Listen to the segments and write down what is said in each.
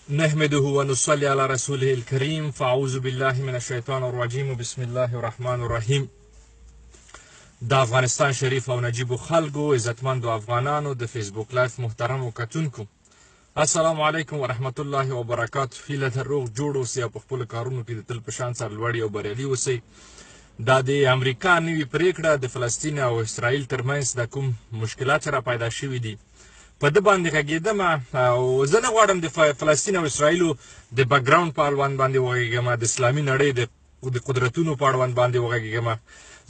نحمده ونصلي على رسوله الكريم فاعوذ بالله من الشیطان الرجیم بسم الله الرحمن الرحیم. د افغانستان شریف او نجیب خلکو عزتمندو افغانانو د فیسبوک لایف محترمو کتونکو السلام علیکم ورحمت الله وبرکاته. هیله در روغ جوړ اوسئ او په خپلو کارونو کې د تل په شان سره لوړ او بریالي اوسئ. دا د امریکا نوې پریکړه د فلسطین او اسرائیل ترمنځ د کوم مشکلات سره پیدا شوي دي په ده باندې غږېدم او زه نه غواړم د فلسطین او اسرائیلو د بکګراوند په اړوند باندې وغږېږم، د اسلامي نړۍ د قدرتونو په اړوند باندې وغږېږم.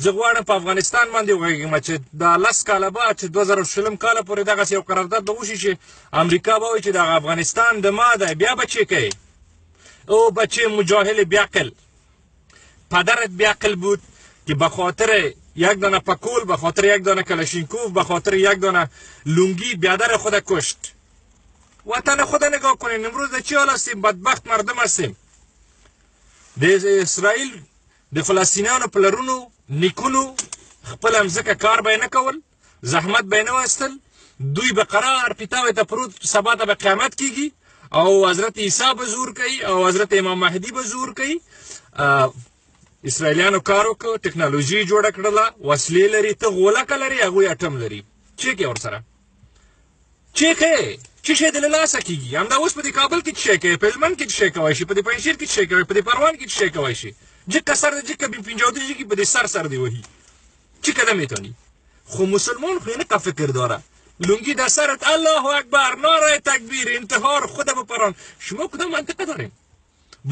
زه غواړم په افغانستان باندې وغږېږم چې دا 10 کاله بعد چې 2020 کاله پورې دغسې یو قرارداد وشي چې امریکا به وایي چې دغه افغانستان د ما دی، بیا به چی کوي؟ او بچه مجاهل بیعقل، پدرت بیعقل بود که به خاطر یک دانه پکول، به خاطر یک دانه کلاشینکوف، به خاطر یک دانه لونگی بیادر خود کشت. وطن خود نگاه کنین امروز در چی حال هستیم؟ بدبخت مردم هستیم. د اسرائیل د فلسطینیانو پلرونو نیکونو خپل مځکه کار به یې نه کول، زحمت به یې نه وایستل، دوی به قرار پیتاوی ته پروت سبا ته به قیامت کیږي او حضرت عیسی به زور کوي او حضرت امام مهدي به زور کوي. اسرائیلیانو کار وکړه، ټکنالوژي جوړه کړله، وسلې لري، ته غولکه لري، هغوی اټم لري. چی کوې ورسره؟ چی کوې؟ څه شی دې له لاسه کېږي؟ همدا اوس په دې کابل کې څه شی کوې، په هلمند کې څه شی کوی شي، په دې پنجشیر کې څه شی کوی، په دې پروان کې څه شی کوی شي. جکه سر دې جکه بین 52 کی به سر دی وهی چی کده میتونی؟ خو مسلمان خو نه فکر داره. لونگی در سرت الله اکبر، نعره تکبیر، انتحار خود بپران. شما کدام منطقه دارین؟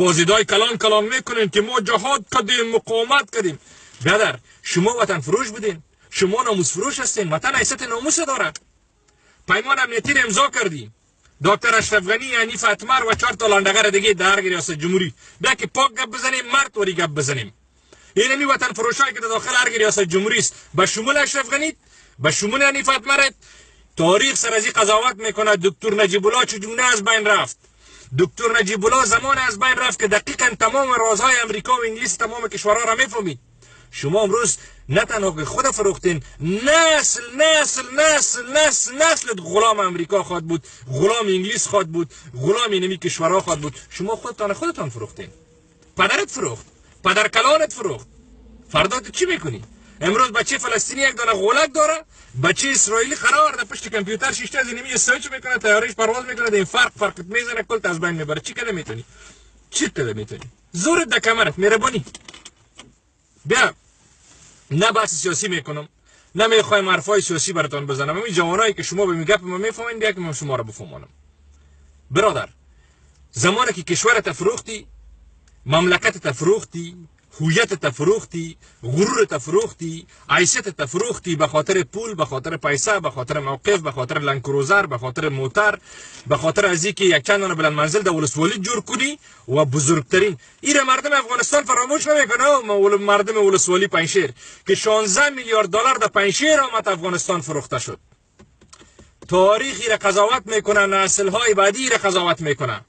بازیدای کلان میکنین که ما جهاد کردیم، مقاومت کردیم. برادر شما وطن فروش بودین، شما ناموس فروش هستین. وطن حیثیت ناموس داره. پیمان امنیتی رو امضا کردی. دکتر اشرف غنی، حنیف اتمر و 4 تا لندغر دیگه در ریاست جمهوری بیا که پاک گپ بزنیم، مرد وری گپ بزنیم. اینمی وطن فروشایی که داخل هر ریاست جمهوری است به شمول اشرف غنی، به شمول حنیف اتمر، تاریخ سر از این قضاوت میکنه. دکتر نجیب الله چگونه از بین رفت؟ دکتر نجیب الله زمان از بین رفت که دقیقاً تمام رازهای امریکا و انگلیس تمام کشورها را میفهمید. شما امروز نه تنها که خود فروختین، نسل غلام امریکا خواهد بود، غلام انگلیس خواهد بود، غلام اینمی کشورها خواهد بود. شما خودتان فروختین. پدرت فروخت، پدر کلانت فروخت. فردا تو چی میکنی؟ امروز بچه فلسطینی یک دانه غولک داره، بچه اسرائیلی قرار در پشت کامپیوتر شیشته از اینمی سویچ میکنه، طیارهش پرواز میکنه، این فرقت میزنه، کل از بین میبره. چی کده میتونی؟ چی کده میتونی؟ زورت در کمرت، مهربانی. بیا نه بحث سیاسی میکنم، نه میخوایم حرفای سیاسی براتون بزنم. همین جوانایی که شما به میگپ ما میفهمین بیا که من شما را بفهمونم. برادر زمانی که کشورت فروختی، مملکتت فروختی، هویتت فروختی، غرورت فروختی، حیثیتت فروختی به خاطر پول، به خاطر پیسه، به خاطر موقف، به خاطر لنکروزر، به خاطر موتر، به خاطر از اینکه یک چند دانه بلند منزل در ولسوالی جور کنی و بزرگترین ایره مردم افغانستان فراموش نمیکنه. مردم ولسوالی پنجشیر که 16 میلیارد دلار در پنجشیر آمد افغانستان فروخته شد. تاریخی را قضاوت میکنه، نسل‌های بعدی را قضاوت میکنه.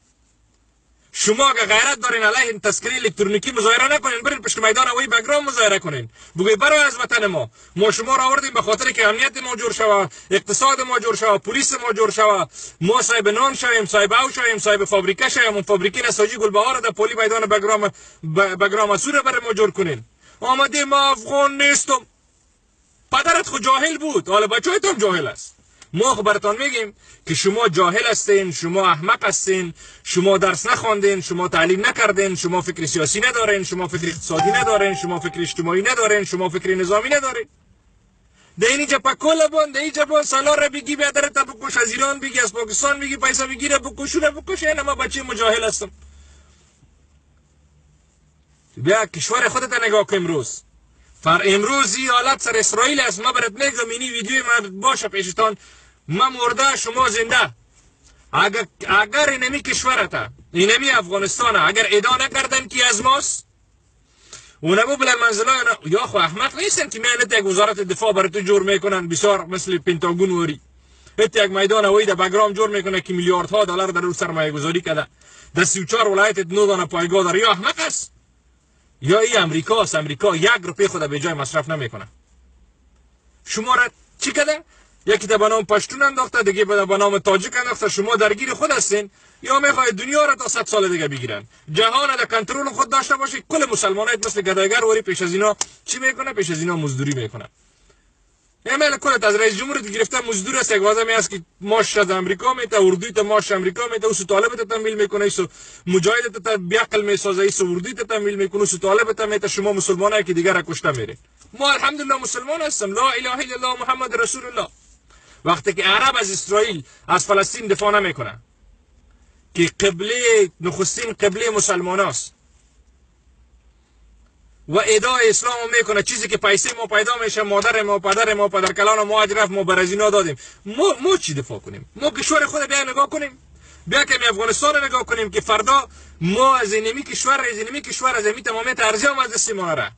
شما اگه غیرت دارین علیه تذکره الکترونیکی مظاهره نکنین، برین پشت میدان اوی بگرام مظاهره کنین، بگوی برای از وطن ما شما را آوردیم به خاطر که امنیت ما جور شوه، اقتصاد ما جور شوه، پلیس ما جور شوه، ما صاحب نان شویم، صاحب او شویم، صاحب فابریکه شویم. اون فابریکه نساجی گلبهار در پلی میدان بگرام اسور برای ما جور کنین. آمده ما افغان نیستم. پدرت خود جاهل بود، حالا بچه‌تون جاهل است. ما براتون میگیم که شما جاهل هستین، شما احمق هستین، شما درس نخواندین، شما تعلیم نکردین، شما فکر سیاسی ندارین، شما فکر اقتصادی ندارین، شما فکر اجتماعی ندارین، شما فکر نظامی ندارین. ده اینجا پکول بون، ده اینجا بون سالار را بگی بیادر تا بکش، از ایران بگی، از پاکستان بگی، پیسه بگیره بکشونه بکشه. این ما بچه مجاهل هستم. بیا کشور خودت نگاه کن. امروز این حالت سر اسرائیل است. ما برات میگم اینی ویدیوی من باشه پیشتان، ما مرده شما زنده. اگر اینمی کشورتا، اینمی افغانستان اگر ادا نکردن کی از ماست، اونمو بلند منزلان یا خو احمق نیستن که میانت یک وزارت دفاع برای تو جور میکنن، بسیار مثل پنتاگون وری یک میدان هوایی در بگرام جور میکنه که میلیاردها دلار در اون سرمایه گذاری کرده، در 34 ولایت 9 دانه پایگاه داره. یا احمق است یا ای امریکا است. امریکا 1 روپیه خود به جای مصرف نمیکنه. شما را چی کده؟ یکی تا به نام پشتون انداخته، دیگه به نام تاجیک انداخته. شما درگیر خود هستین یا میخواید دنیا را تا 100 سال دیگه بگیرن؟ جهان را در کنترل خود داشته باشید. کل مسلمانات مثل گدایگر وری پیش از اینا چی میکنه؟ پیش از اینا مزدوری میکنه. ایمیل کلت از رئیس جمهور گرفته مزدور است، یک واسه میاد که ماش از امریکا میته، اردوی تا ماش امریکا میته، اوس طالب تا تمویل میکنه، ایسو مجاهد تا بیعقل میسازه، ایسو اردوی تا تمویل میکنه، اوس طالب تا میته. شما مسلمانایی که دیگر را کشته میره. ما الحمدلله مسلمان هستم، لا اله الا الله محمد رسول الله. وقتی که عرب از اسرائیل از فلسطین دفاع نمیکنه که قبله نخستین قبله مسلمان است و ادعای اسلام میکنه، چیزی که پیسه ما پیدا میشه، مادر ما، پدر ما، پدر کلان ما اجرف ما بر از اینا دادیم، ما چی دفاع کنیم؟ ما کشور خود بیا نگاه کنیم، بیا که افغانستان نگاه کنیم که فردا ما از اینمی کشور از اینمی تمامیت ارزی هم از دست ما را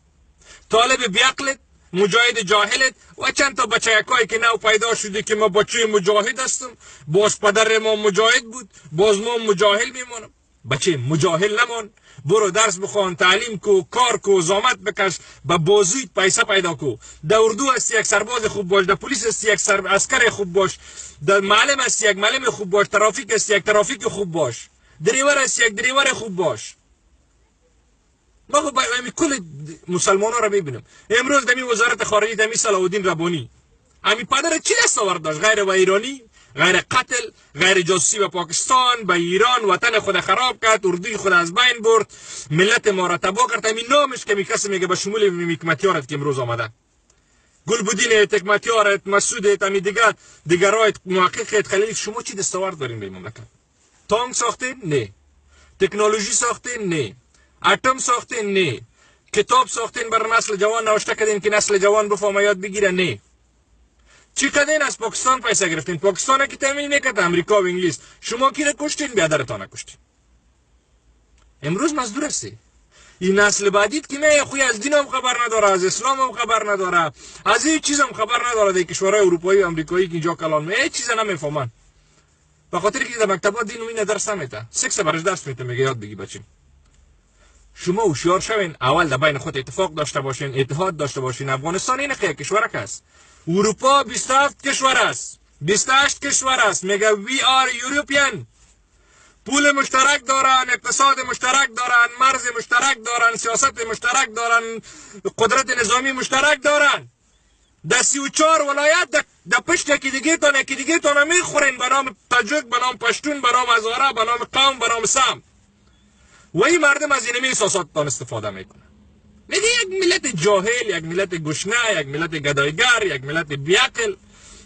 طالب بیعقلت، مجاهد جاهلت و چند تا بچه‌کایی که نو پیدا شده که ما بچه مجاهد هستم، باز پدر ما مجاهد بود، باز ما مجاهد میمونم. بچه مجاهد نمون، برو درس بخوان، تعلیم کو، کار کو، زحمت بکش، به بازویت پیسه پیدا کو. در اردو هستی یک سرباز خوب باش، در پلیس هستی یک عسکر خوب باش، در معلم هستی یک معلم خوب باش، ترافیک هستی یک ترافیک خوب باش، دریور هستی یک دریور خوب باش. ما خب کل مسلمان ها را میبینم. امروز دمی وزارت خارجه دمی صلاح الدین ربانی امی پدر چی دستاورد داشت؟ غیر و ایرانی، غیر قتل، غیر جاسوسی به پاکستان، به ایران، وطن خود خراب کرد، اردوی خود از بین برد، ملت ما را تباه کرد. امی نامش که کسی میگه به شمول میکمتیارت که امروز آمده، گلبدین تکمتیارت، مسعود امی دیگرایت، محقق خلیل. شما چی دستاورد دارین به مملکت؟ تانک ساختین؟ نه. تکنولوژی ساختین؟ نه. اتم ساختین؟ نه. کتاب ساختین بر نسل جوان نوشته کردین که نسل جوان بفهمه یاد بگیره؟ نه. چی کردین؟ از پاکستان پیسه گرفتین، پاکستان که تامین میکرد، امریکا و انگلیس. شما کی را کشتین؟ بیادرتان کشتین. امروز مزدور هستی. این نسل بعدیت که می خوی از دین هم خبر نداره، از اسلام هم خبر نداره، از هیچ چیز هم خبر نداره. در کشورهای اروپایی و امریکایی که اینجا کلان می هیچ چیز نمیفهمن، به خاطر که در مکتبات دین و این درس نمیده، سکس برش درس میده، میگه یاد بگی بچین. شما هوشیار شوین، اول در بین خود اتفاق داشته باشین، اتحاد داشته باشین. افغانستان این خیلی کشور است، اروپا 27 کشور است، 28 کشور است. میگه وی آر یوروپیان. پول مشترک دارن، اقتصاد مشترک دارن، مرز مشترک دارن، سیاست مشترک دارن، قدرت نظامی مشترک دارن. در 34 ولایت در پشت یکی دیگه تانه میخورین به نام تاجیک، به نام پشتون، به نام هزاره، به نام قوم، به نام سام. و این مردم از اینمی احساسات تان استفاده میکنه. میگه یک ملت جاهل، یک ملت گشنه، یک ملت گدایگر، یک ملت بیعقل،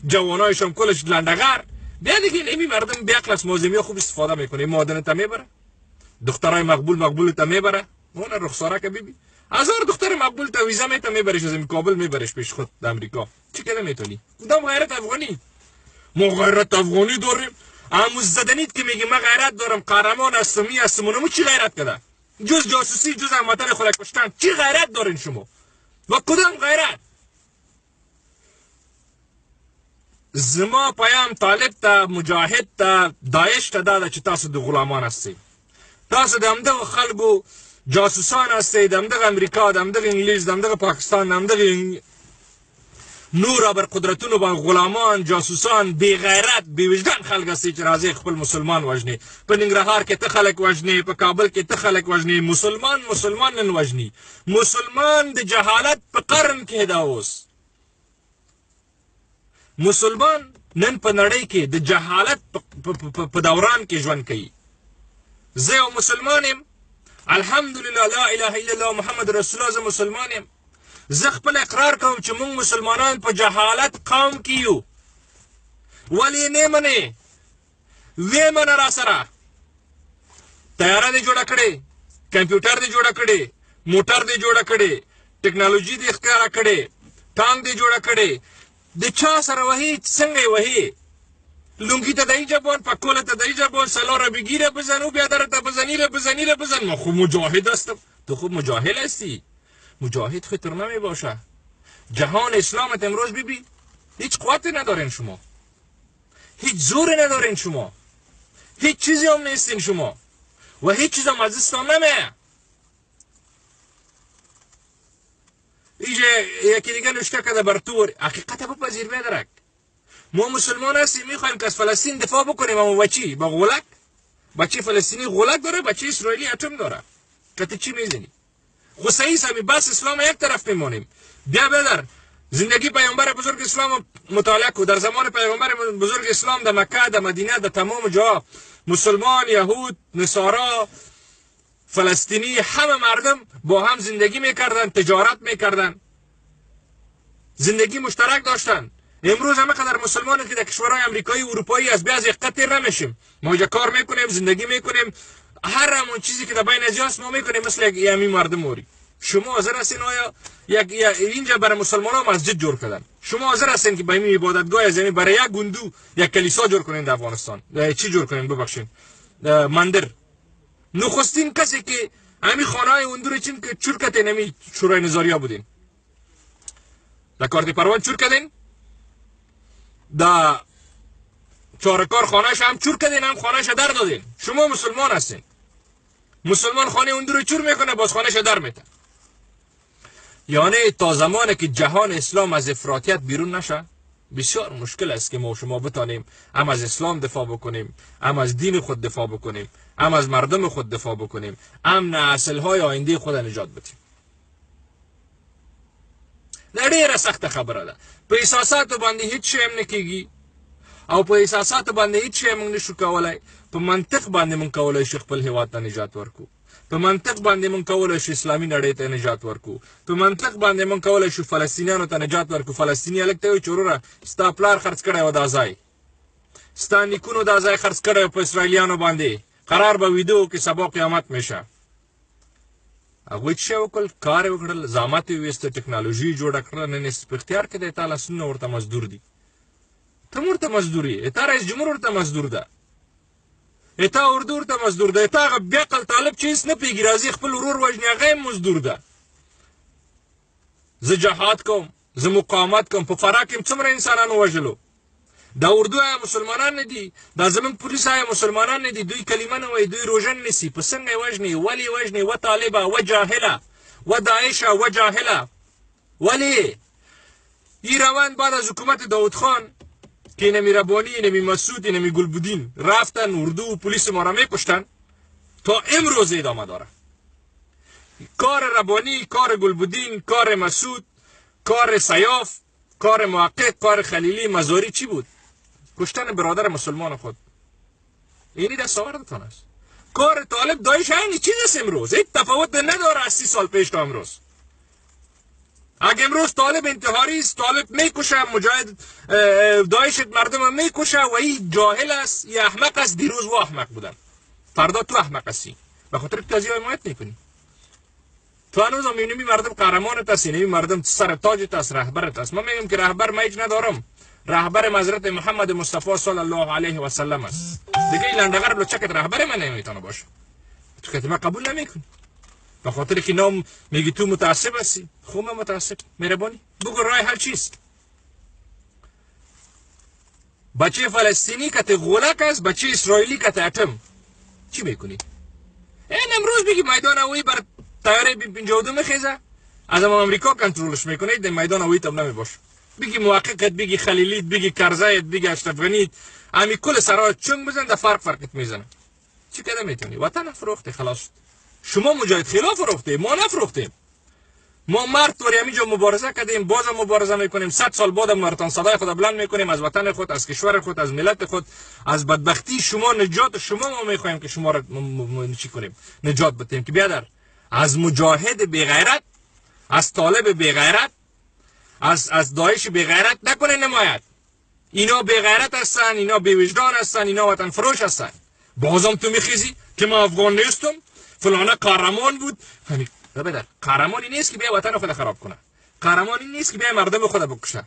جوانایشون کلش لندغر. بیا دیگه این مردم بیعقل است، موزمی خوب استفاده میکنه. مادن تا میبره، دخترای مقبول تا میبره. اون رخساره که بیبی 1000 دختر مقبول تا ویزا میتا میبرش، از کابل میبرش پیش خود در امریکا. چی کنه میتونی؟ کدام غیرت افغانی؟ ما غیرت افغانی داریم. اموز زدنید که میگه من غیرت دارم، قهرمان هستم، اونمو چی غیرت کرده؟ جز جاسوسی، جز هموطن خود کشتن، چی غیرت دارین شما؟ و کدام غیرت؟ زما پیام طالب تا، مجاهد تا، داعش تا داده چې تاسو د غلامان هستی. تاسو د همدغه خلکو جاسوسان هستی، د همدغه امریکا، د همدغه انګلیس، د همدغه پاکستان، د همدغه نور ابرقدرتونو باندې غلامان، جاسوسان، بی غیرت، بی وجدان خلک هستی چې راځي خپل مسلمان وژني. په ننګرهار کې ته خلک وژني، په کابل کې ته خلک وژني. مسلمان نن وژني. مسلمان د جهالت په قرن کې دا اوس. مسلمان نن په نړۍ کې د جهالت په دوران کې ژوند کوي. زه یو مسلمان یم، الحمدلله، لا اله الا الله محمد رسول الله. زه مسلمان یم. زه خپل اقرار کوم چې موږ مسلمانان په جهالت قوم کې یو. ولې نه منې؟ وې منه را سره. تیاره دې جوړه کړې، کمپیوټر دې جوړه کړې، موټر دې جوړه کړې، ټکنالوژي دې ښکاره کړې، ټانک دې جوړه کړې. د چا سره وهي؟ څنګه وهي؟ لونگی تا دایی جبان، پکول تا دایی جبان، سلا را بگیره بزن و بیادر تا بزنی بزن. ما خوب مجاهد هستم. تو خوب مجاهد هستی. مجاهد خطر نمی باشه. جهان اسلامت امروز بیبی هیچ قوتی ندارین شما، هیچ زوری ندارین شما، هیچ چیزی هم نیستین شما و هیچ چیز هم از دستان نمیه. اینجا یکی دیگه نوشته کرده بر تو حقیقت بپذیر بدرک. ما مسلمان هستیم میخوایم که از فلسطین دفاع بکنیم، اما با چی؟ با غولک؟ بچه فلسطینی غولک داره، بچه اسرائیلی اتم داره. کته چی میزنی؟ خو صحیح سمی بس اسلام یک طرف میمونیم. بیا بدر زندگی پیامبر بزرگ اسلام مطالعه کو. در زمان پیامبر بزرگ اسلام در مکه، در مدینه، در تمام جا مسلمان، یهود، نصارا، فلسطینی، همه مردم با هم زندگی میکردن، تجارت میکردن، زندگی مشترک داشتن. امروز همه قدر مسلمانی که در کشورهای امریکایی و اروپایی از بیاز یک قطع نمیشیم. ما اینجا کار میکنیم، زندگی میکنیم، هر همون چیزی که در بین ازیاست ما میکنیم مثل یک یمی مردم موری. شما حاضر هستین آیا اینجا برای مسلمان ها مسجد جور کردن؟ شما حاضر هستین که برای عبادتگاه از یعنی برای یک گندو یک کلیسا جور کنین در افغانستان؟ چی جور کنین ببخشین؟ مندر. نخستین کسی که همین خانه های اندور چین که چور کردین همین شورای نظاریا بودین. در کارت پروان چور کردین؟ در چارکار خانهش هم چور کردین، هم خانهش در دادین. شما مسلمان هستین. مسلمان خانه اندور رو چور میکنه، باز خانهش در میته. یعنی تا زمانی که جهان اسلام از افراطیت بیرون نشه بسیار مشکل است که ما شما بتانیم هم از اسلام دفاع بکنیم، هم از دین خود دفاع بکنیم، هم از مردم خود دفاع بکنیم، هم نسل‌های آینده خود نجات بدیم. ډیره سخت خبره ده. په احساساتو باندې هیڅ شی هم نه کیږي او په احساساتو باندې هیڅ شی هم نشو کولای. په منطق باندې مونږ کولای شو خپل هیواد ته نجات ورکو. په منطق باندې مونږ کولای شو اسلامي نړۍ ته نجات ورکو. په منطق باندې مونږ کولای شو فلسطینیانو ته نجات ورکو. فلسطینی الکته وي چوروره ستا پلار خرڅ کړی و دا ځای، ستا نیکونو دا ځای خرڅ کړی په اسرائیلیانو باندې، قرار به ویدو کې سبا قیامت میشه. هغوی چې وکړل کار یې وکړل، زحمت یې ویسته، ټکنالوژي جوړه کړله، نن په اختیار کې دی. تا لاسونه ورته مزدور دي، ته ورته مزدور یې، تا رئیس جمهور ورته مزدور ده، تا اردو ورته مزدور ده، تا هغه بیعقل طالب چې هېڅ نه پوهېږي راځي خپل ورور وژني هغه هم مزدور ده. زه جهاد کوم، زه مقاومت کوم. په فراه کې څومره انسانانو وژلو؟ دا اردو آیا مسلمانان نه دي؟ دا زمونږ پولیس آیا مسلمانان نه دي؟ دوی کلمه نه وایي، دوی روژه نه نیسي. په څنګه یې وژني؟ ولې یې وژني؟ و طالبه و جاهله و داعشه و جاهله. ولې؟ ایروان بعد از حکومت داود خان که این امی ربانی، این امی مسعود، این امی گلبودین رفتن اردو و پلیس ما را میکشتن تا امروز ادامه داره. کار ربانی، کار گلبودین، کار مسعود، کار سیاف، کار محقق، کار خلیلی، مزاری چی بود؟ کشتن برادر مسلمان خود. اینی دستاوردتان است. کار طالب داعش همین چیز است امروز. هیچ تفاوت نداره از 30 سال پیش تا امروز. اگه امروز طالب انتحاری است، طالب میکشه، مجاهد داعش مردم میکشه و این جاهل است یا احمق است. دیروز و احمق بودن، فردا تو احمق هستی، به خاطر که ازی حمایت میکنی. تو هنوز هم میبینی مردم قهرمانت است، اینمی مردم سر تاجت است، رهبرت است. من میگم که رهبر من هیچ ندارم. رهبر حضرت محمد مصطفی صلی الله علیه و سلم است. دیگه این لندغر لچکت رهبر من نمیتونه باشه. تو که من قبول نمیکنی. به خاطر که نام میگی تو متعصب هستی. خوب من متعصب. مهربانی بگو راه حل چیست؟ بچه فلسطینی که غولک است، بچه اسرائیلی که اتم. چی میکنی؟ این امروز بگی میدان هوایی بر طیاره B-52 میخیزه، از امریکا کنترلش میکنه، در میدان هوایی تم نمیباشه. بگی محققت، بگی خلیلیت، بگی کرزایت، بگی اشرف غنیت، امی کل سرا چنگ بزن در فرقت میزنه. چی کده میتونی؟ وطن فروخته خلاص. شما مجاهد خلاف فروخته، ما نفروختیم. ما مرد طوری همینجا مبارزه کردیم، بازم مبارزه میکنیم. 100 سال بعد مرتان صدای خود بلند میکنیم از وطن خود، از کشور خود، از ملت خود، از بدبختی شما نجات شما ما میخوایم که شما را چی کنیم؟ نجات بدیم. که بیادر از مجاهد بیغیرت، از طالب بیغیرت، از داعش بیغیرت نکنه نماید. اینا بیغیرت هستن، اینا بیوجدان هستن، اینا وطن فروش هستن. بازم تو میخیزی که ما افغان نیستم، فلانه قهرمان بود. همین بدر قهرمانی نیست که بیا وطن خود خراب کنه. قهرمانی نیست که بیا مردم خود بکشه.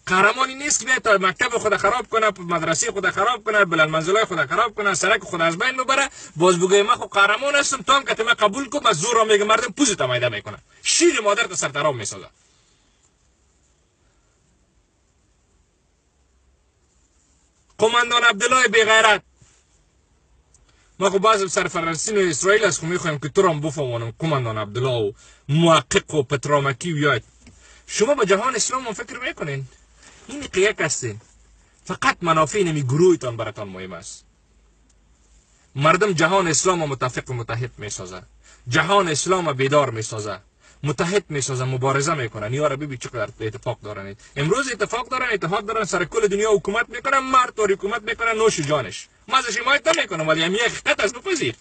قهرمانی نیست که بیا تا مکتب خود خراب کنه، مدرسه خود خراب کنه، بلند منزلای خود خراب کنه، سرک خود از بین ببره. باز بگه من خو قهرمان هستم، تو هم که من قبول کن، از زور میگه مردم پوزت میده میکنه. شیر مادر تو سرترام میسازه. قماندان عبدالله بیغیرت، ما خو باز سر فلسطین و اسرائیل است، خو میخوایم که تو را هم بفهمونم قماندان عبدالله و محقق و پترامکی بیاید شما با جهان اسلام هم فکر میکنین؟ این قیق هستین. فقط منافع نمی گروهتان براتان مهم است. مردم جهان اسلام متفق و متحد میسازه، جهان اسلام بیدار میسازه، متحد میسازه، مبارزه میکنن. یا ربی چقدر اتفاق دارن. امروز اتفاق دارن، اتحاد دارن، سر کل دنیا حکومت میکنن، مرد و حکومت میکنن، نوش جانش. ما ازش حمایت نمیکنم، ولی همین حقیقت از بپذیر.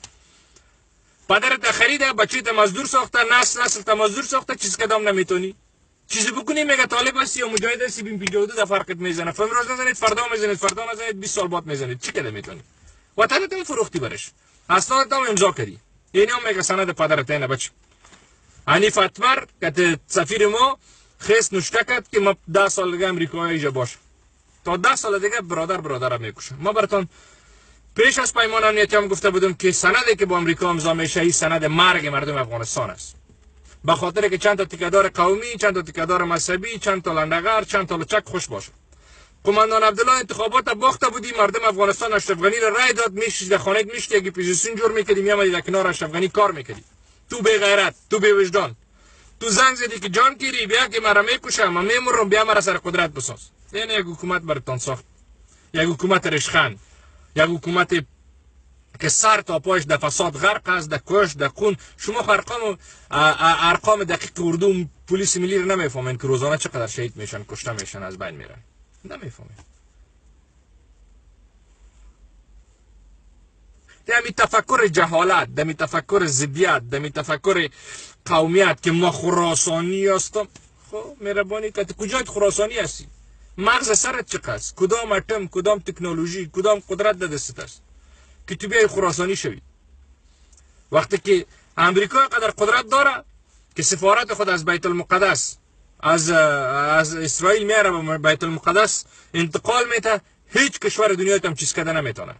پدرت خریده، بچه‌ت مزدور ساخته، نسل تا مزدور ساخته، چیز کدام نمیتونی. چیزی بکنی میگه طالب هستی یا مجاهد هستی، بین 52 فرقت میزنه. امروز نزنید، فردا میزنید، فردا نزنید، 20 سال بعد میزنید. چی کده میتونی؟ وطنت هم فروختی برش، اسنادت هم امضا کردی. این هم میگه سند پدرت اینه بچه. حنیف اتمر که سفیر ما خیس نوشته کرد که ما 10 سال دیگه امریکایی اینجا باشه، تا 10 سال دیگه برادر میکشه. ما براتون پیش از پیمان امنیتی هم گفته بودم که سندی که با امریکا امضا میشه این سند مرگ مردم افغانستان است. به خاطر که چند تا تیکه‌دار قومی، چند تا تیکه‌دار مذهبی، چند تا لندغر، چند تا لچک خوش باشه. قماندان عبدالله انتخابات باخته بودی، مردم افغانستان اشرف غنی را رای داد، میشید خانه میشتی، اگه اپوزیسیون جور میکردی میامدی در کنار اشرف غنی کار میکردی. تو بی غیرت، تو بی وجدان، تو زنگ زدی که جان کیری بیا که مرا میکشم، من میمرم، بیا مرا سر قدرت بساز. این یک حکومت براتون ساخت، یک حکومت رشخند، یک حکومت که سر تا پایش در فساد غرق است، در کش، در خون. شما ارقام دقیق اردو پلیس ملی رو نمیفهمین که روزانه چقدر شهید میشن، کشته میشن، از بین میرن. نمیفهمین. دمی تفکر جهالت، دمی تفکر ضدیت، دمی تفکر قومیت که ما خراسانی هستم. خب مهربانی که کجای خراسانی هستی؟ مغز سرت چقدر؟ کدام اتم، کدام تکنولوژی، کدام قدرت در دستت است که تو بیای خراسانی شوی؟ وقتی که امریکا قدر قدرت داره که سفارت خود از بیت المقدس از اسرائیل میاره به بیت المقدس انتقال میده، هیچ کشور دنیا هم چیز کده نمیتونه.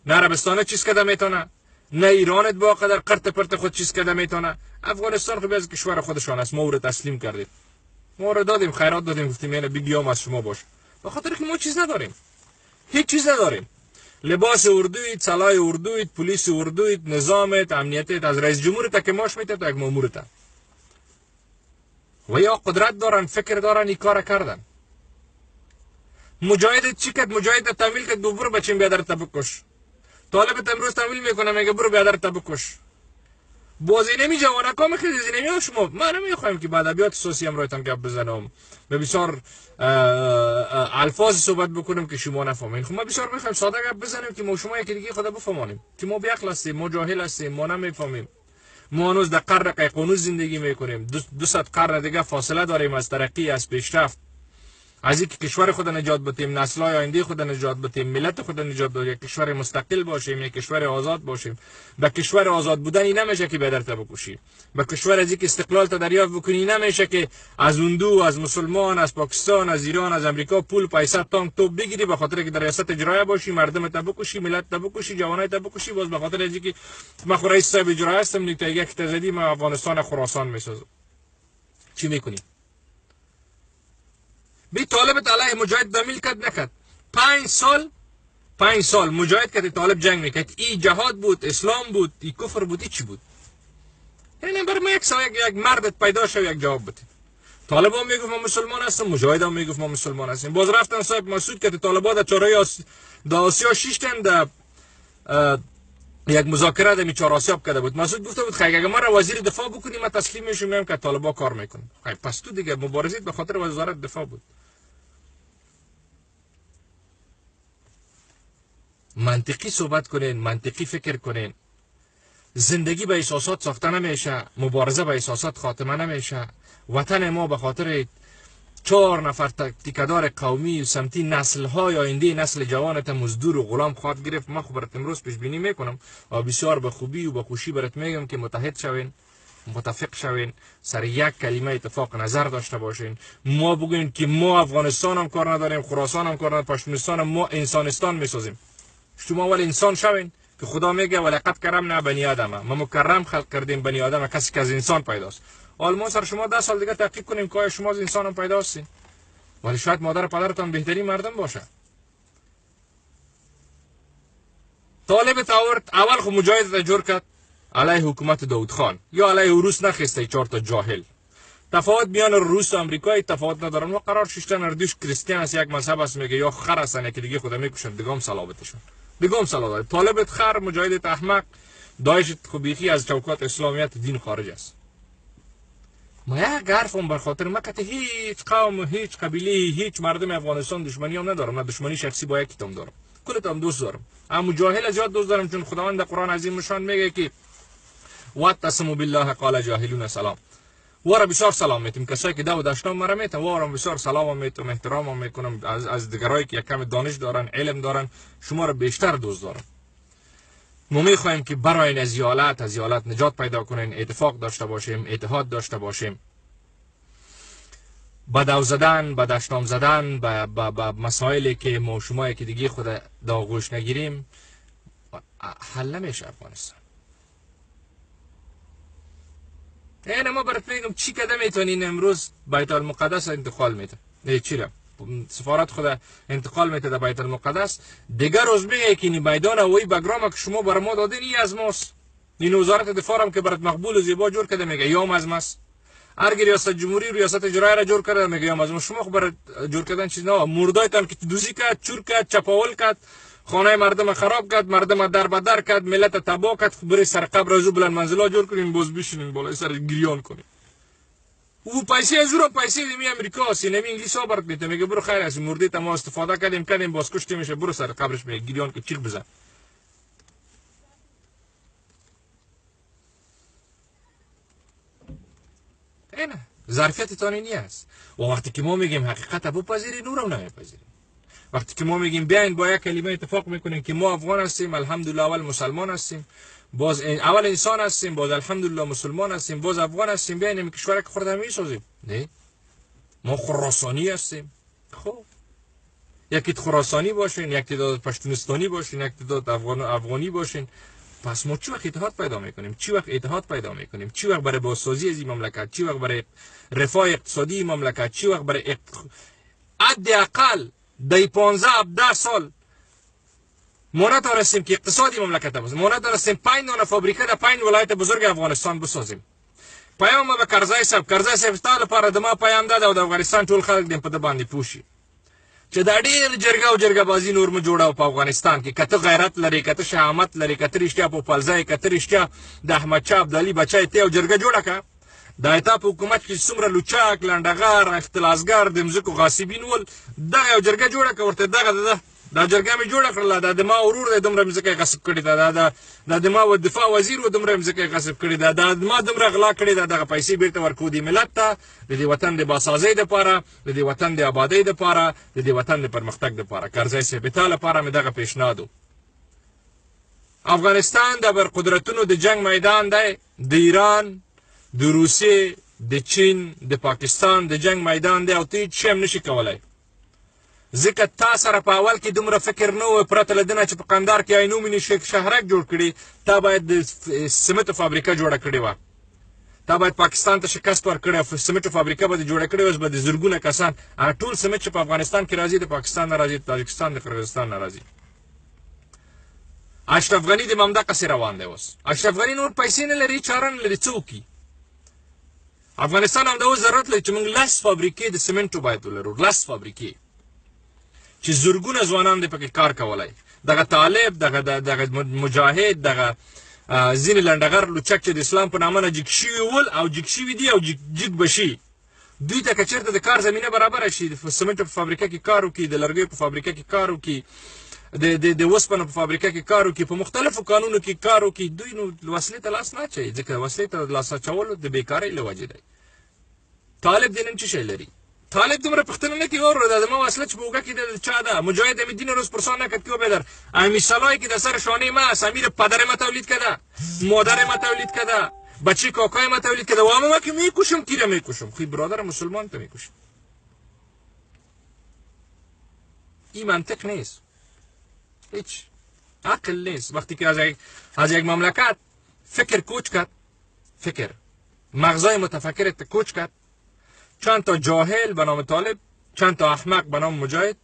نه عربستان چیز کده میتونه، نه ایرانت با قدر قرت پرت خود چیز کده میتونه. افغانستان خب از کشور خودشان است، ما رو تسلیم کردیم، ما رو دادیم، خیرات دادیم، گفتیم اینه بگیام از شما باش. به خاطر که ما چیز نداریم، هیچ چیز نداریم. لباس اردویت، سلاح اردویت، پلیس اردویت، نظامت، امنیتت از رئیس جمهورت که ماش میته تا یک مامورت. و یا قدرت دارن، فکر دارن، این کار کردن. مجاهدت چی کرد؟ مجاهدت تحمیل کرد دو برو بچین بیادر تبکش. طالبت امروز تحمیل میکنه میگه برو بیادر تبکش. بازی نمی جوانکا میخوید نمی شما. ما نمیخوایم که بعد ادبیات سوسی هم رایتان گپ بزنم، به بسیار الفاظ صحبت بکنم که شما نفهمین. خب ما بسیار میخوایم ساده گپ بزنیم که ما شما یکی دیگه خدا بفهمانیم که ما بیعقل هستیم، ما جاهل هستیم، ما نمیفهمیم. ما هنوز در قرن قیقونوس زندگی میکنیم. 200 قرن دیگه فاصله داریم از ترقی، از پیشرفت، از اینکه کشور خود نجات بدیم، نسل‌های آینده خود نجات بدیم، ملت خود نجات بدیم، یک کشور مستقل باشیم، یک کشور آزاد باشیم. به کشور آزاد بودن نمیشه که بدرت بکشی. به کشور از اینکه استقلال تا دریافت بکنی نمیشه که از هندو، از مسلمان، از پاکستان، از ایران، از امریکا پول، پیسه، تانک، توپ بگیری به خاطر که در ریاست اجرایی باشی، مردم تا بکشی، ملت تا بکشی، جوانای تا بکشی، باز به خاطر اینکه ما رئیس صاحب اجرایی هستم، نیک تا یک تزدی ما افغانستان خراسان میسازم. چی میکنی؟ بی طالب علیه مجاهد دمیل کرد نکرد. 5 سال مجاهد کرد، طالب جنگ میکرد. این جهاد بود، اسلام بود، این کفر بود، چی بود؟ یعنی برای ما یک مردت پیدا شد یک جواب بده. طالب هم میگفت ما مسلمان هستم، مجاهد هم میگفت ما مسلمان هستیم. باز رفتن صاحب مسعود که طالبا در چهارراه آسیا شیشتن در یک مذاکره در چهار آسیاب کرده بود. مسعود گفته بود خیلی اگه ما را وزیر دفاع بکنی ما تسلیم میشیم، میگم که طالبا کار میکنن. خیلی پس تو دیگه مبارزیت به خاطر وزارت دفاع بود. منطقی صحبت کنین، منطقی فکر کنین. زندگی به احساسات ساخته نمیشه، مبارزه به احساسات خاتمه نمیشه. وطن ما به خاطر 4 نفر تیکدار قومی و سمتی نسل‌های آینده، نسل جوانت مزدور و غلام خواهد گرفت. من خب برات امروز پیش بینی میکنم و بسیار به خوبی و به خوشی برات میگم که متحد شوین، متفق شوین، سر یک کلمه اتفاق نظر داشته باشین. ما بگوین که ما افغانستان هم کار نداریم، خراسان هم کار نداریم، پشتونستان هم، ما انسانستان میسازیم. شما اول انسان شوین که خدا میگه ولقد کرمنا بنی آدم، ما مکرم خلق کردیم بنی آدم، کسی که از انسان پیداست. حالا ما سر شما 10 سال دیگه تحقیق کنیم که شما از انسان هم پیدا هستین، ولی شاید مادر پدرتان بهترین مردم باشه. طالب تاورت اول خو مجاهد جور کرد علیه حکومت داود خان، یا علیه روس نخسته 4 تا جاهل. تفاوت میان روس و آمریکا تفاوت ندارن و قرار ششتن اردوش کریستیان است، یک مذهب است، میگه یا خر هستن که دیگه خدا میکشن دیگه صلابتشون دیگه صلابت. طالبت خر، مجاهدت احمق، داعش خوبیخی از چوکات اسلامیت دین خارج است. ما یک حرفم بر خاطر مکت هیچ قوم، هیچ قبیله، هیچ مردم افغانستان دشمنی هم ندارم، نه دشمنی شخصی با یکیتون دارم، کلتون دوست دارم. اما جاهل زیاد دوست دارم، چون خداوند قرآن عظیم نشان میگه که واتسموا بالله قال جاهلون سلام. وارا بسیار سلام میتم کسایی که دو داشتم مرا میتم، وارا بسیار سلام میتم، احترام میکنم از دیگرایی که یک کم دانش دارن، علم دارن. شما را بیشتر دوست دارم. ما میخوایم که برای از یالت نجات پیدا کنین، اتفاق داشته باشیم، اتحاد داشته باشیم. با دو زدن، با دشنام زدن، با مسائلی که ما شما که دیگه خود داغوش نگیریم حل نمیشه افغانستان. این ما برات میگم چی کده میتونین امروز بیت المقدس انتقال میده. چی را سفارت خدا انتقال میده در بیت المقدس. دیگر روز میگه که این میدان وی بگرام که شما بر ما دادین این از ماست. این وزارت دفاع هم که برات مقبول و زیبا جور کرده میگه یوم از ماست. هر ریاست جمهوری ریاست اجرایی را جور کرده میگه یوم از ما. شما خب برات جور کردن چیز نه، مردایتان که دوزی کرد، چور کرد، چپاول کرد، خانه مردم خراب کرد، مردم در بدر کرد، ملت تباه کرد. بری سر قبر از بلند منزلا جور کنین، باز بشینین بالای سر گریان کنین. او پیسه از اون پیسه می امریکا است، نمی انگلیس ها برات میده، میگه برو خیر از مرده ما استفاده کردیم باز کشته میشه، برو سر قبرش میگه گریان که چیک بزن. اینا ظرفیت تانی نیست. و وقتی که ما میگیم حقیقت بپذیرید نورم نمیپذیرید. وقتی که ما میگیم بیاین با یک کلمه اتفاق میکنیم که ما افغان هستیم، الحمدلله اول مسلمان هستیم، باز اول انسان هستیم، باز الحمدلله مسلمان هستیم، باز افغان هستیم، بیاین این کشور که خورده میسازیم. نه ما خراسانی هستیم. خب یکی خراسانی باشین، یک تعداد پشتونستانی باشین، یک تعداد افغانی باشین، پس ما چی وقت اتحاد پیدا میکنیم؟ چی وقت اتحاد پیدا میکنیم؟ چی وقت برای بازسازی از این مملکت، چی وقت برای رفاه اقتصادی مملکت، چی وقت برای حداقل در 15-17 سال ما نتونستیم که اقتصادی مملکت باشه، ما نتونستیم 5 دانه فابریکه در 5 ولایت بزرگ افغانستان بسازیم. پیام ما به کرزای صاحب تعالی پر دما پیام داد او د افغانستان ټول خلک دې په د باندې پوښي چې دا ډېر جرګه بازی نور مو جوړاو په افغانستان کې، کته غیرت لري، کته شهامت لري، کته رښتیا په پلځای، کته رښتیا د احمد شاه ابدالي بچای ته او جرګه جوړه کا. دا ایتا په حکومت کې څومره لوچاک، لنډغار، اختلاسګر، د مځکو غاصبین ول، دغه یو جرګه جوړه کا ورته دغه دا جرګه مې جوړه کړله، دا د ما ورور دی دومره مځکه غصب کړې ده، دا د ما و دفاع وزیر و دومره مځکه غصب کړې ده، دا د ما دومره غلا کړې ده، دغه پیسې بیرته ورکو دي ملت ته د دې وطن د باسازۍ دپاره، د دې وطن د آبادۍ دپاره، د دې وطن د پرمختګ دپاره. کرزی صاحب تا لپاره مې دغه پیشنهاد و. افغانستان د برقدرتونو د جنگ میدان دی، د ایران، د روسیې، د چین، د پاکستان د جنگ میدان دی او ته هیڅ شی هم نشي کولی. ځکه تا سره په اول کې دومره فکر نه و، پرته له دې نه چې په قندار کې عینومیني شهرک جوړ کړي، تا باید د سمنټو فابریکه جوړه کړې وه، تا باید پاکستان ته شکست ورکړی او سمنټو فابریکه به دې جوړه کړې وه. اوس به د زرګونه کسان ټول سمنټ چې په افغانستان کې راځي د پاکستان نه راځي، د تاجکستان، د قرغیزستان نه راځي. اشرف غني د همدقسې روان دی. اوس اشرف غني نور پیسې نه لري، چاره نه لري، څه وکړي؟ افغانستان همدا اوس ضرورت لري چې موږ 10 فابریکې د سمنټو باید ولرو، 10 فابریکې چې زرګونه ځوانان دې پکې کار کولای. دغه طالب، دغه مجاهد، دغه ځینې لنډغر لوچک چې د اسلام په نامه نه جګ شوي ول او جګ شوي دي او جګ به شي، دوی ته که چېرته د کار زمینه برابره شي، د سمنټو په فابریکه کې کار وکړي، د لرګیو په فابریکه کې کار وکړي، د وسپنو په فابریکه کې کار وکړي، په مختلفو کانونو کې کار وکړي، دوی نو وسلې ته لاس نه اچوي، ځکه وسلې ته لاس اچولو د بیکارۍ له وجې دی. طالب دې نن څه شی لري؟ طالب دومره پختنه نه کوي ور د ما وسله چې بوګه کې د چا ده مجاهد می دین روز پرسان نکد کیو بدر امی سلای که د سر شانه ما سمیر پدر ما تولید کده، مادر ما تولید کده، بچی کاکای ما تولید کده، و ما که میکشم تیره میکشم، خی برادر مسلمان تو میکشم. این منطق نیست، هیچ عقل نیست. وقتی که از یک مملکت فکر کوچ کرد، فکر مغزای متفکرت کوچ کرد، چند تا جاهل به نام طالب، چند تا احمق به نام مجاهد،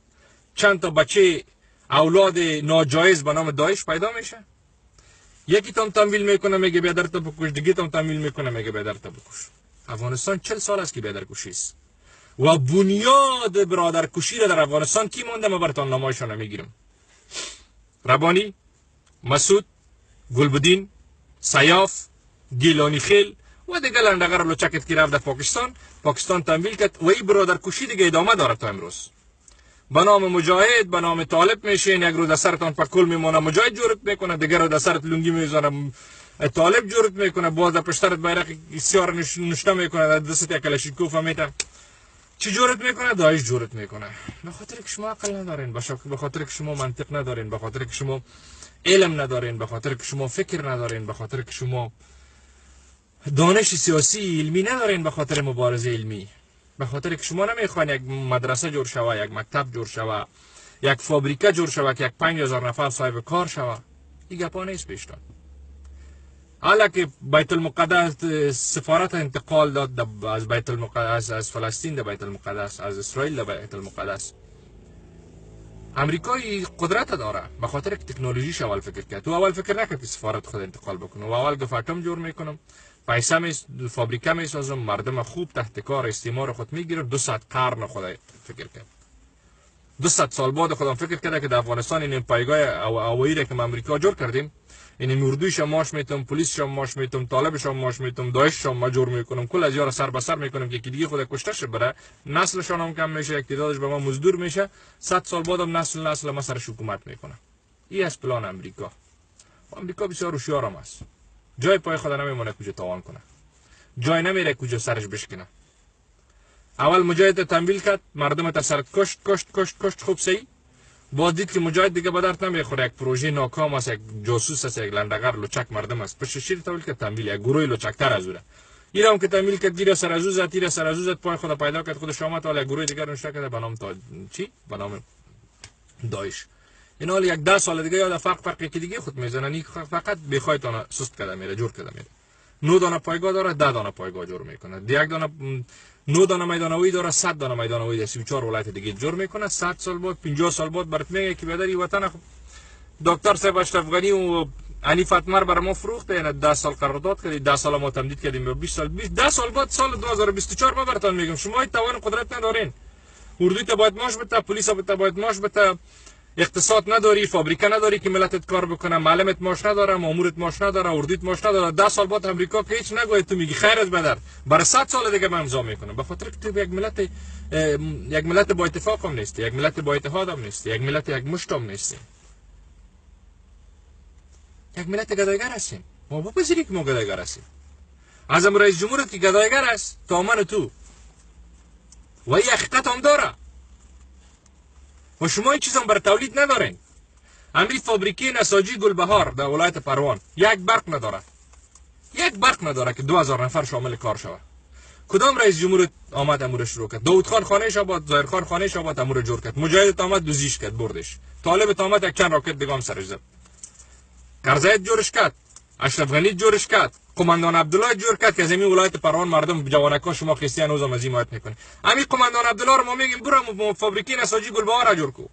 چند تا بچه اولاد ناجایز به نام داعش پیدا میشه. یکی تام تمویل میکنه میگه بیا درت بکش، دیگه تام تمویل میکنه میگه بیا درت بکش. افغانستان 40 سال است که برادرکشی است و بنیاد برادرکشی را در افغانستان کی مونده؟ ما براتون نمایشان میگیرم. ربانی، مسعود، گلبدین، سیاف، گیلانی خیل و دیگه لندگار لوچکت که رفت در پاکستان تمویل کرد و این برادرکشی دیگه ادامه داره تا امروز. به نام مجاهد، به نام طالب میشین، یک رو در سرتان پکل میمونه مجاهد جورت میکنه، دیگر رو در سرت لنگی میزنه طالب جورت میکنه، باز در پشترت بیرق سیار نشته میکنه، در دست یک کلاشینکوف میته چی جورت میکنه؟ داعش جورت میکنه. به خاطر که شما عقل ندارین، به خاطر که شما منطق ندارین، به خاطر که شما علم ندارین، به خاطر که شما فکر ندارین، به خاطر که شما دانش سیاسی علمی ندارین، به خاطر مبارزه علمی، به خاطر که شما نمیخواین یک مدرسه جور شوه، یک مکتب جور شوه، یک فابریکه جور شوه که یک 5000 نفر صاحب کار شوه. این گپا نیست پیشتان. حالا که بیت المقدس سفارت انتقال داد از بیت المقدس، از فلسطین در بیت المقدس، از اسرائیل در بیت المقدس، امریکایی قدرت داره به خاطر که تکنولوژیش اول فکر کرد. تو اول فکر نکرد که سفارت خود انتقال بکنه و اول گفت اتم جور میکنم، پیسه فابریکه میسازم، مردم خوب تحت کار استعمار خود میگیره. 200 قرن خود فکر کرد. 200 سال بعد خودم فکر کرده که در افغانستان این پایگاه هوایی را که امریکا جور کردیم، این اردویش ماش میتم، پلیسش ماش میتم، طالبش ماش میتم، داعشش ماجور میکنم، کل از یارا سر به سر میکنم که دیگه خود کشته شه بره، نسلشان هم کم میشه، اقتدارش به ما مزدور میشه، 100 سال بعدم نسل ما سرش حکومت میکنه. این است پلان امریکا. امریکا بسیار هوشیارم است. جای پای خود نمیمونه کجا تاوان کنه، جای نمیره کجا سرش بشکنه. اول مجاهد تنبیل کرد، مردم تا سر کشت خوب سی. بعد دید که مجاهد دیگه به درد نمیخوره، یک پروژه ناکام است، یک جاسوس است، یک لندگر لوچک مردم است. پس شیر تاول که تنبیل، یک گروه لوچکتر از اوره. ایران که تنبیل کرد، گیر سر از اوزت، تیر سر از اوزت، پای خود پیدا کرد، خودش آمد ولی یک گروه دیگر نشته کرده به نام چی؟ به نام داعش. این حال یک 10 سال دیگه یا فرقی که دیگه خود میزنن، فقط بخوایتون سست کرده میره، جور کرده میره. 9 دانه پایگاه داره، 10 دانه پایگاه جور میکنه. یک دانه 9 دانه میدانوی داره، 100 دانه میدانوی در 34 ولایت دیگه جور میکنه. 100 سال بعد 50 سال بعد برات میگه که بدری وطن دکتر صاحب اشرف غنی و حنیف اتمر بر ما فروخته، یعنی 10 سال قرارداد کردی، 10 سال ما تمدید کردیم به 20 سال. 10 سال بعد سال 2024 ما براتون میگم شما این توان قدرت ندارین. اردوی تا باید ماش بده، پلیس تا باید ماش بده، اقتصاد نداری، فابریکه نداری که ملتت کار بکنه، معلمت ماش نداره، مامورت ماش نداره، اردویت ماش نداره. 10 سال بعد امریکا که هیچ نگوید تو میگی خیرت بدر، برای 100 سال دیگه من امضا میکنم. به خاطر که تو یک ملت با اتفاق هم نیستی، یک ملت با اتحاد هم نیستی، یک ملت یک مشت هم نیستی، یک ملت گدایگر هستیم. ما بپذیری که ما گدایگر هستیم. اعظم رئیس جمهور که گدایگر است تا من تو و این حقیقت هم داره و شما این چیز هم بر تولید ندارین. همین فابریکه نساجی گلبهار در ولایت پروان یک برق نداره که 2000 نفر شامل کار شود. کدام رئیس جمهور آمد امور شروع کرد؟ داود خان خانه‌اش آباد، ظاهر خان خانه‌اش آباد، امور جور کرد. مجاهد آمد دوزیش کرد بردش. طالب آمد یک چند راکت دیگه هم سرش زد. کرزایت جورش کرد، اشرف غنی جورش کرد، قماندان عبدالله جور کرد که از این ولایت پروان مردم جوانکان شما خریستیان روز از حمایت میکنه. همین قماندان عبدالله رو ما میگیم برو فابریکه نساجی گلبهار جور کو.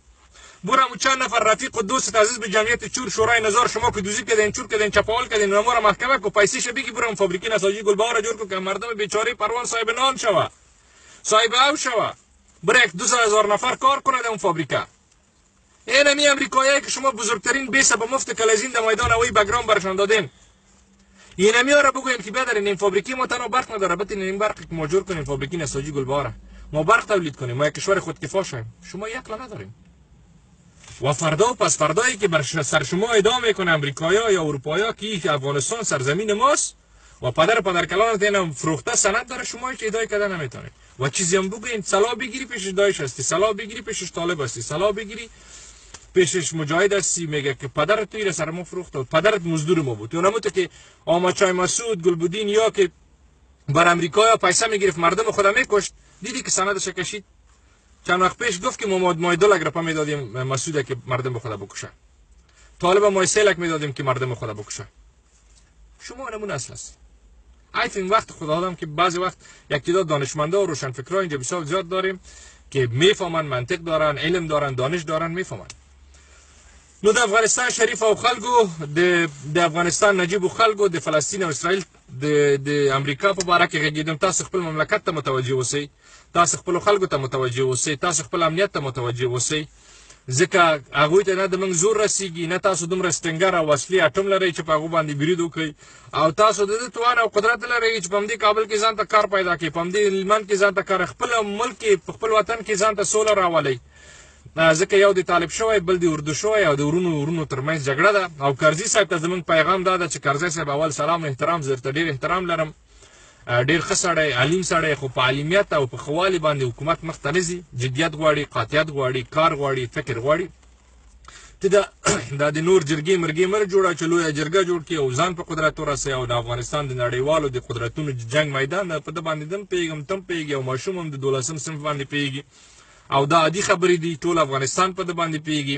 برو چند نفر رفیق و دوست عزیز به جمعیت چور شورای نظار شما که دوزی کردین، چور کردین، چپاول کردین، نمور محکمه کو پیسیش بگی برو فابریکه نساجی گلبهار جور کو که مردم بیچاره پروان صاحب نان شوه، صاحب او شوه. برو 2000 نفر کار کنه در اون فابریکه. این می امریکایی که شما بزرگترین بیسه به مفت کلازین در میدان هوایی بگرام برشان دادین. این میاره بگوین که بدرین این فابریکه ما تنها برق نداره، بتین این برق که ما جور کنیم فابریکه نساجی گلبهار، ما برق تولید کنیم، ما یک کشور خودکفا شویم. شما یک لا ندارین. و فردا و پس فردایی که بر سر شما ادعا میکنه امریکایا یا اروپایا که افغانستان سرزمین ماست و پدر کلانت اینم فروخته سند داره، شما هیچ ادعای کردن نمیتونید. و چیزی هم بگوین سلا بگیری پیش داعش هستی، سلا بگیری پیشش طالب هستی، سلا بگیری پیشش مجاهد هستی، میگه که پدرت توی سر ما فروخته و پدرت مزدور ما بود. اونموته که آمد چای مسعود گلبدین یا که بر امریکا پیسه میگرفت مردم خود میکشت، دیدی که سندش کشید. چند وقت پیش گفت که ما 2 لک رپا میدادیم مسعود که مردم خود بکشه، طالب ما 3 لک میدادیم که مردم خود بکشه. شما نمونه اصل است. این وقت خدا دادم که بعضی وقت یک تعداد دانشمندا و روشنفکرا اینجا بسیار زیاد داریم که میفهمن، منطق دارن، علم دارن، دانش دارن، میفهمن. نو د افغانستان شریف او خلکو د افغانستان نجیبو خلکو د فلسطین او اسرائیل د امریکا په باره کې غږېدم تاسو خپل مملکت ته متوجه اوسئ تاسو خپلو خلکو ته متوجه اوسئ تاسو خپل امنیت ته متوجه اوسئ ځکه هغوی ته نه د موږ زور رسیږي نه تاسو دومره سټنګر او وسلې اټوم لرئ چې په هغو باندې برید وکړئ او تاسو د دې توان او قدرت لرئ چې په همدې کابل کې ځان ته کار پیدا کړئ په همدې هلمند کې ځان ته کار خپل ملک کې په خپل وطن کې ځان ته سوله راولئ ځکه یو د طالب شوی بل د اردو شوی او د ورونو ترمنځ جګړه ده او کرزي صاحب ته زموږ پیغام دا ده چې کرزي صاحب اول سلام احترام زه درته ډېر احترام لرم ډېر ښه سړی علیم سړی خو په علمیت او په ښه والي باندې حکومت مخ ته نه ځي جدیت غواړي قاطعیت غواړي کار غواړي فکر غواړي ته دا د نور جرګې مرګې مه جوړه چې لویه جرګه جوړ کړي او ځان په قدرت ورسوي او د افغانستان د نړیوالو د قدرتونو جنګ میدان په ده باندې دم پوهېږم تم پوهېږي او ماشوم هم د 12 صنف باندې پوهېږي او دا عادي خبرې دي ټول افغانستان په ده باندې پوهېږي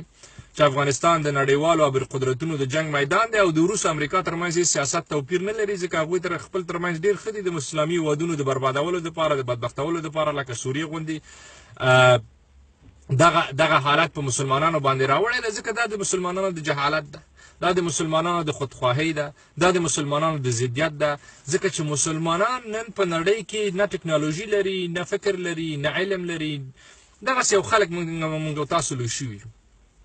چې افغانستان د نړیوالو ابرقدرتونو د جنګ میدان دی او د روس امریکا ترمنځ هېڅ سیاست توپیر نه لري ځکه هغوی تر خپل ترمنځ ډېر ښه دي د اسلامي هېوادونو د بربادولو دپاره د بدبختولو دپاره لکه سوریې غوندې دغه حالت په مسلمانانو باندې راوړی ده ځکه دا د مسلمانانو د جهالت ده دا د مسلمانانو د خودخواهۍ ده دا د مسلمانانو د ضدیت ده ځکه چې مسلمانان نن په نړۍ کې نه ټکنالوژي لري نه فکر لري نه علم لري دغسې یو خلک موږ او تاسو لوی شوي یو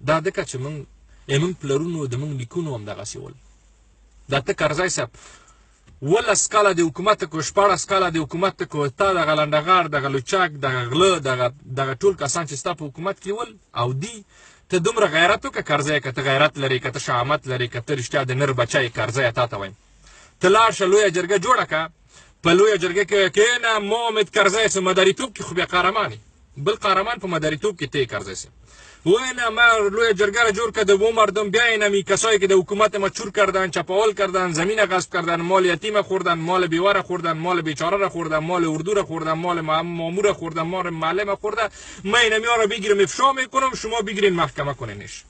دا ځکه چې موږ پلرونو د موږ نیکونو هم دغسې ول دا ته کرزی صاحب 12 کاله د حکومت کو 14 کاله د حکومت کو تا دغه لنډغر دغه لوچاک دغه غله دغه ټول کسان چې ستا په حکومت کې ول او دی ته دومره غیرت وکړه کرزی که ته غیرت لرې که ته شهامت لرې که ته رښتیا د نر بچی کرزی تا ته وایم ته لاړ شه لویه جرګه جوړه کړه په لویه جرګه کې کښېنه محمد کرزی صاحب مداریتوب کې خو بیا قهرمان بل قهرمان په مداریتوب کې ته یې کرزی صاحب وینه ما لویه جرگه را جور کرده و مردم بیاین می کسایی که در حکومت ما چور کردن چپاول کردن زمین غصب کردن مال یتیم خوردن مال بیوار خوردن مال بیچاره را خوردن مال اردو را خوردن مال مامور را خوردن مال معلم خوردن من اینمیا را بگیرم افشا میکنم شما بگیرین محکمه کنینش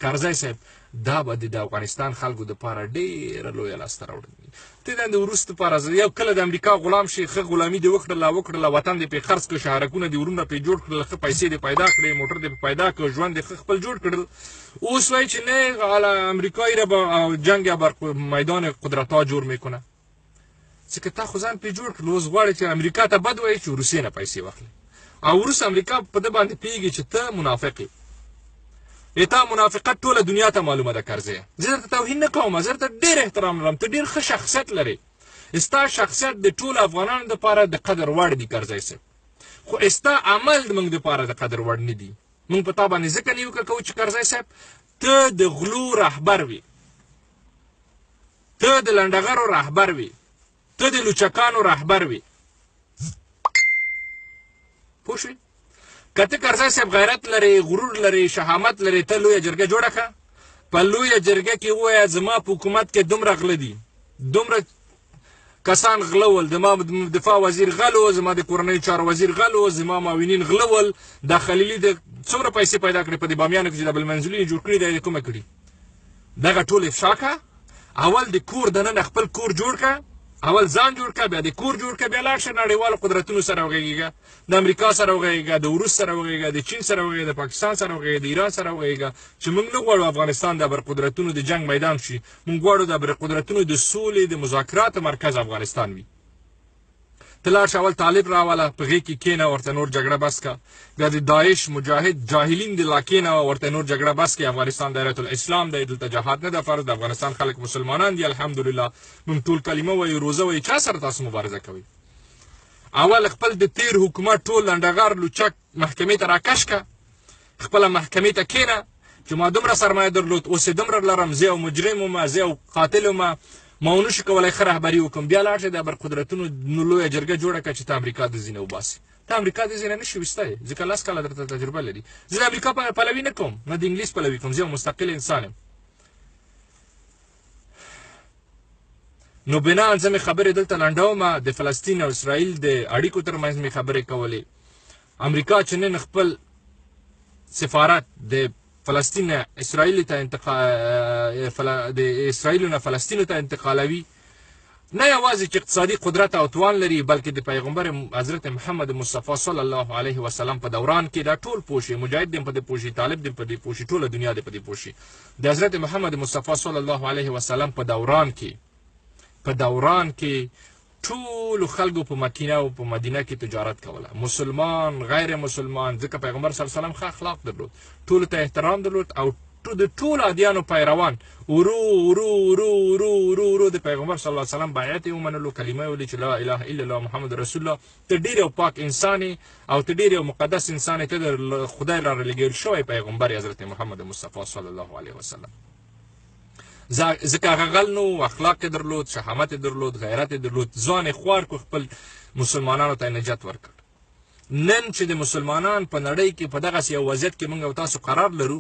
کرزی صاحب دا به د افغانستان خلکو دپاره ډېره لویه لاسته راوړنه ته د وروسته لپاره یو کله د امریکا غلام شي ښه غلامي دې وکړله وطن دې پرې خرڅ کړه شهرکونه دې ورونه پرې جوړ کړل ښه پیسې دې پیدا کړې موټر دې پیدا کړ ژوند دې ښه خپل جوړ کړل اوس وایي چې نه امریکایی را به جنگ بر میدان قدرتها جوړ میکنه ځکه تا خو ځان پرې جوړ کړل اوس غواړې چې امریکا ته بد وایي چې روسیې نه پیسې واخلي او وروسته امریکا په ده باندې پوهېږي چې ته منافق یې تا منافقت ټوله دنیا ته معلومه ده کرزیه زه درته توهین نه کوم زه درته ډېر احترام لرم ته ډېر ښه شخصیت لرې ستا شخصیت د ټولو افغانانو دپاره د قدر وړ دي کرزی صاحب خو ستا عمل د موږ دپاره د قدر وړ نه دي موږ په تا باندې ځکه نیوکه کوو چې کرزی صاحب ته د غلو رهبر وي ته د لنډغرو رهبر وي ته د لوچکانو رهبر وي پوه شوې که ته کرزی صاحب غیرت لرې غرور لرې شهامت لرې ته لویه جرګه جوړه کړه په لویه جرګه کې ووایه زما په حکومت کې دومره غله دي دومره کسان غله ول زما دفاع وزیر غل و زما د کورنۍ چارو وزیر غل و زما معاونین غله ول دا خلیلي د څومره پیسې پیدا کړې په دې بامیانو کې چې د بلمنزلي یې جوړ کړي دی کومه کړي دغه ټول افشا کړه اول د کور دننه خپل کور جوړ کړه اول ځان جوړ کړه بیا د کور جوړ کړه بیا لاړ شه نړیوالو قدرتونو سره وغږېږه د امریکا سره وغږېږه د روس سره وغږېږه د چین سره وغږېږه د پاکستان سره وغږېږه د ایران سره وغږېږه چې موږ نه غواړو افغانستان د ابرقدرتونو د جنګ میدان شي موږ غواړو د ابرقدرتونو د سولې د مذاکراتو مرکز افغانستان وي ته لاړ شه اول طالب راوله په غېږ کې کښېنه ورته نور جګړه بس کړه بیا د داعش مجاهد جاهلین دې لا کښېنه ورته نور جګړه بس کړي افغانستان دایرة الاسلام دی دلته جهاد نه ده فرض د افغانستان خلک مسلمانان دي الحمدلله موږ ټول کلمه وایو روزه وایو چا سره تاسو مبارزه کوئ اول خپل د تیر حکومت ټول لنډغر لوچک محکمې ته راکش کړه خپله محکمې ته کښېنه چې ما دومره سرمایه درلود اوس یې دومره لرم زه یو مجرم وم زه یو قاتل وم ما ونشو کولی ښه رهبري وکړم بیا لاړ شه د ابرقدرتونو لویه جرګه جوړه کړه چې ته امریکا د ځینه وباسي ته امریکا د ځینه نشي ویستی ځکه 10 کاله درته تجربه لري زه د امریکا پلوي نه کوم نه د انګلیس پلوي کوم زه یو مستقل انسان یم نو بنا زه مې خبرې دلته لنډومه د فلسطین او اسرائیل د اړیکو ترمنځ مې خبرې کولې امریکا چې نن خپل سفارت د فلسطین اسرائیل ته د اسرائیل نه فلسطین ته انتقالوي نه یوازې چې اقتصادي قدرت او توان لري بلکې د پیغمبر حضرت محمد مصطفی صلی الله علیه وسلم په دوران کې دا ټول پوه شي، مجاهد دې په دې پوه شي، طالب دې په دې پوه شي، ټوله دنیا دې په دې پوه شي. د حضرت محمد مصطفی صلی الله علیه وسلم په دوران کې ټولو خلکو په مکینه او په مدینه کې تجارت کوله، مسلمان غیر مسلمان، ځکه پیغمبر صلی الله علیه وسلم ښه اخلاق درلود، ټولو ته احترام درلود او د ټولو ادیانو پیروان ورو د پیغمبر صلی الله علیه وسلم بیعت یې ومنلو، کلمه یې ویلې چې لا اله الا الله محمد رسول الله. ته ډېر یو پاک انسان او ته ډېر یو مقدس انسان، ته د خدای را لېږل شوی پیغمبر حضرت محمد مصطفی صلی الله علیه وسلم. ځکه هغه غل نو، اخلاق یې درلود، شهامت یې درلود، غیرت یې درلود، ځوان یې خوار کړو، خپل مسلمانانو ته نجات ورکړ. نن چې د مسلمانان په نړۍ کې په دغسې یو وضعیت کې موږ او تاسو قرار لرو،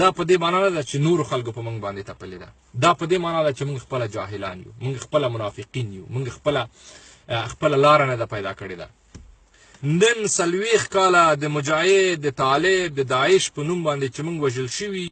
دا په دې معنا نه ده چې نورو خلکو په موږ باندې تپلې ده، دا په دې معنا ده چې موږ خپله جاهلان یو، موږ خپله منافقین یو، موږ خپله لاره نه ده پیدا کړې ده. نن 40 کاله د مجاهد، د طالب، د داعش په نوم باندې چې موږ وژل شوي